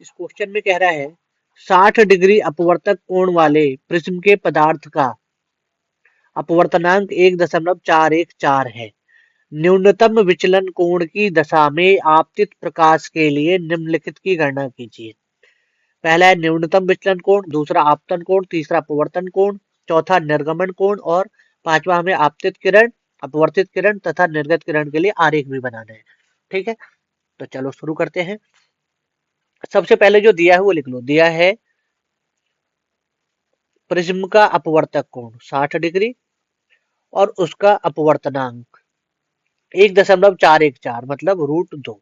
इस क्वेश्चन में कह रहा है 60 डिग्री अपवर्तक कोण वाले प्रिज्म के पदार्थ का अपवर्तनांक 1.414 है। न्यूनतम विचलन कोण की दशा में आपतित प्रकाश के लिए निम्नलिखित की गणना कीजिए। पहला है न्यूनतम विचलन कोण, दूसरा आपतन कोण, तीसरा अपवर्तन कोण, चौथा निर्गमन कोण और पांचवा हमें आपतित किरण, अपवर्तित किरण तथा निर्गत किरण के लिए आरेख भी बनाना है। ठीक है, तो चलो शुरू करते हैं। सबसे पहले जो दिया है वो लिख लो। दिया है प्रिज्म का अपवर्तक कोण 60 डिग्री और उसका अपवर्तनांक 1.414 मतलब √2।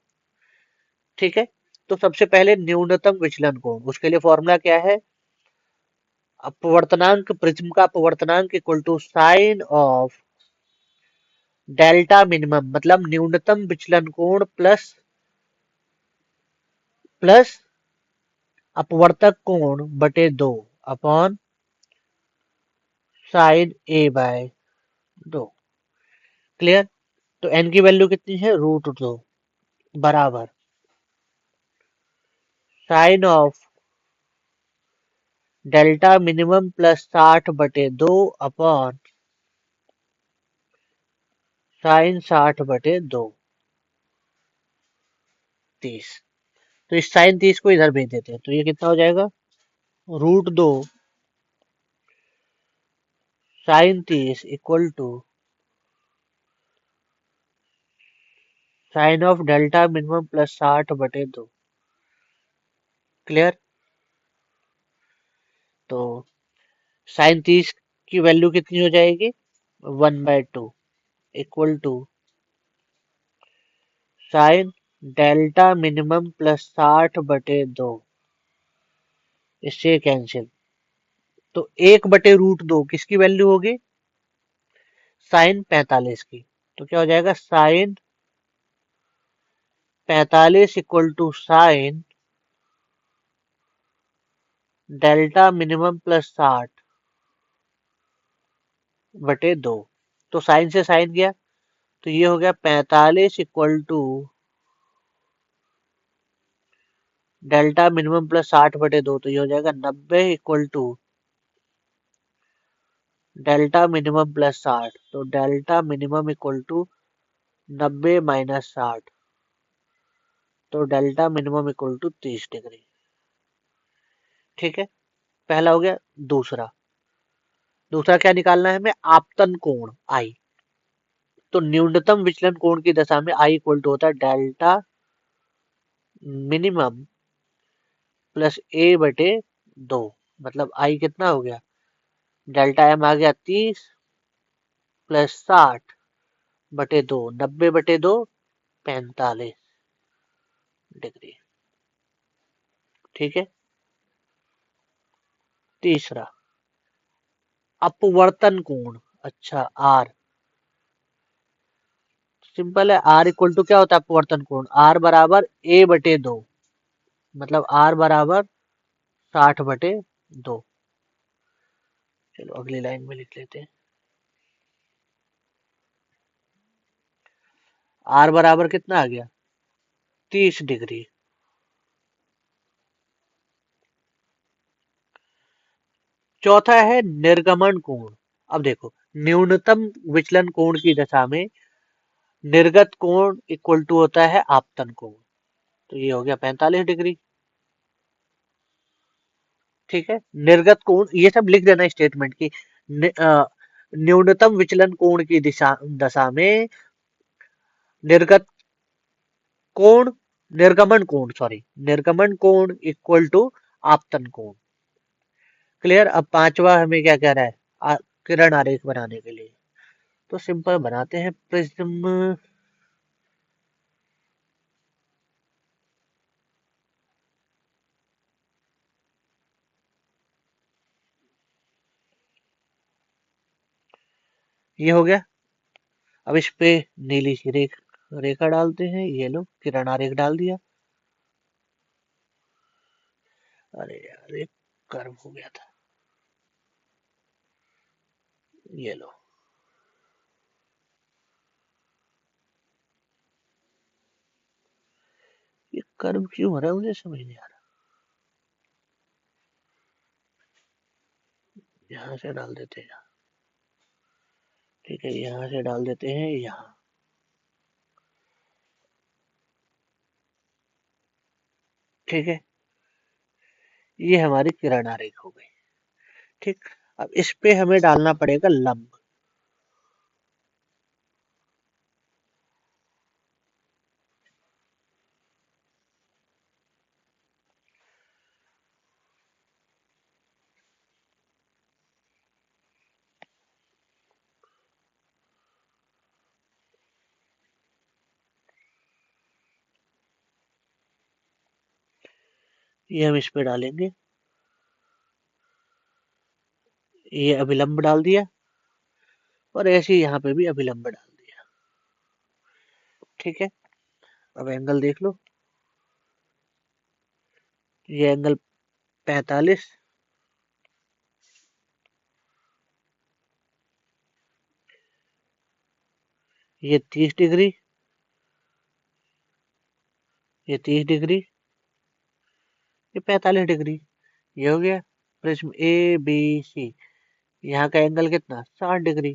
ठीक है, तो सबसे पहले न्यूनतम विचलन कोण, उसके लिए फॉर्मूला क्या है? अपवर्तनांक, प्रिज्म का अपवर्तनांक equal to sine of delta minimum मतलब न्यूनतम विचलन कोण प्लस अपवर्तक कोण बटे 2 अपॉन साइन a/2। क्लियर? तो n की वैल्यू कितनी है? √2 बराबर sine of delta minimum plus 60/2 upon sine 60/2 30। तो इस साइन 30 को इधर भेज देते हैं तो ये कितना हो जाएगा? √2 sine 30 equal to sine of delta minimum plus 60/2। Clear? तो साइन 30 की वैल्यू कितनी हो जाएगी? 1/2 equal to sine delta minimum plus 60/2। इससे कैंसिल। तो 1/√2 किसकी वैल्यू होगी? साइन 45 की। तो क्या हो जाएगा? Sine 45 equal to sine delta minimum plus 60/2। तो साइन से साइन गया तो ये हो गया 45 equal to delta minimum plus 60/2। तो ये हो जाएगा 90 equal to delta minimum plus 60। तो delta minimum equal to 90 minus 60। तो delta minimum equal to 30 degree. ठीक है, पहला हो गया। दूसरा दूसरा क्या निकालना है हमें? आपतन कोण आई। तो न्यूनतम विचलन कोण की दशा में आई इक्वल टू होता है डेल्टा मिनिमम प्लस a/2। मतलब आई कितना हो गया? डेल्टा एम आ गया 30 प्लस 60/2। 90/2 45 डिग्री। ठीक है, तीसरा अपवर्तन कोण। अच्छा, आर सिंपल है। आर इक्वल टू क्या होता है अपवर्तन कोण? आर बराबर a/2 मतलब आर बराबर 60/2। चलो अगली लाइन में लिख लेते हैं। आर बराबर कितना आ गया? 30 डिग्री। चौथा है निर्गमन कोण। अब देखो, न्यूनतम विचलन कोण की दशा में निर्गत कोण इक्वल टू होता है आपतन कोण। तो ये हो गया 45 डिग्री। ठीक है, निर्गत कोण ये सब लिख देना स्टेटमेंट की। न्यूनतम विचलन कोण की दिशा दशा में निर्गत कोण निर्गमन कोण निर्गमन कोण इक्वल टू आपतन कोण। क्लियर? अब पांचवा हमें क्या कह रहा है? किरण आरेख बनाने के लिए। तो सिंपल बनाते हैं प्रिज्म। ये हो गया। अब इस पे नीली सी रेखा डालते हैं। ये लो, किरण आरेख डाल दिया। अरे यार, एक कर्व हो गया था। ये लो, ये कर्व क्यों हो रहा है मुझे समझ नहीं आ रहा। यहाँ से डाल देते हैं, ठीक है, यहाँ से डाल देते हैं यहाँ, ठीक है, ये हमारी किरण आरेख हो गई। ठीक, अब इस पे हमें डालना पड़ेगा लंब। ये हम इस पे डालेंगे, ये अभिलंब डाल दिया, और ऐसे ही यहाँ पे भी अभिलंब डाल दिया। ठीक है, अब एंगल देख लो, ये एंगल 45, ये 30 डिग्री, ये 30 डिग्री, ये 45 डिग्री, ये हो गया प्रिज्म ए बी सी। यहाँ का एंगल कितना, 60 डिग्री।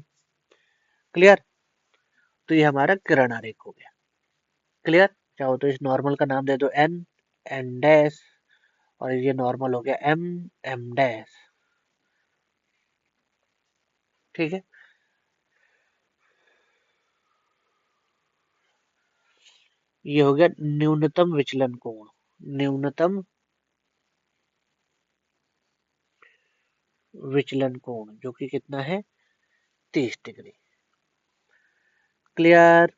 क्लियर, तो ये हमारा किरण आरेख हो गया। क्लियर, चाहो तो इस नॉर्मल का नाम दे दो एन, एन डैश, और ये नॉर्मल हो गया एम, एम डैश। ठीक है, ये हो गया न्यूनतम विचलन कोण, न्यूनतम विचलन कोण जो कि कितना है, 30 डिग्री। क्लियर।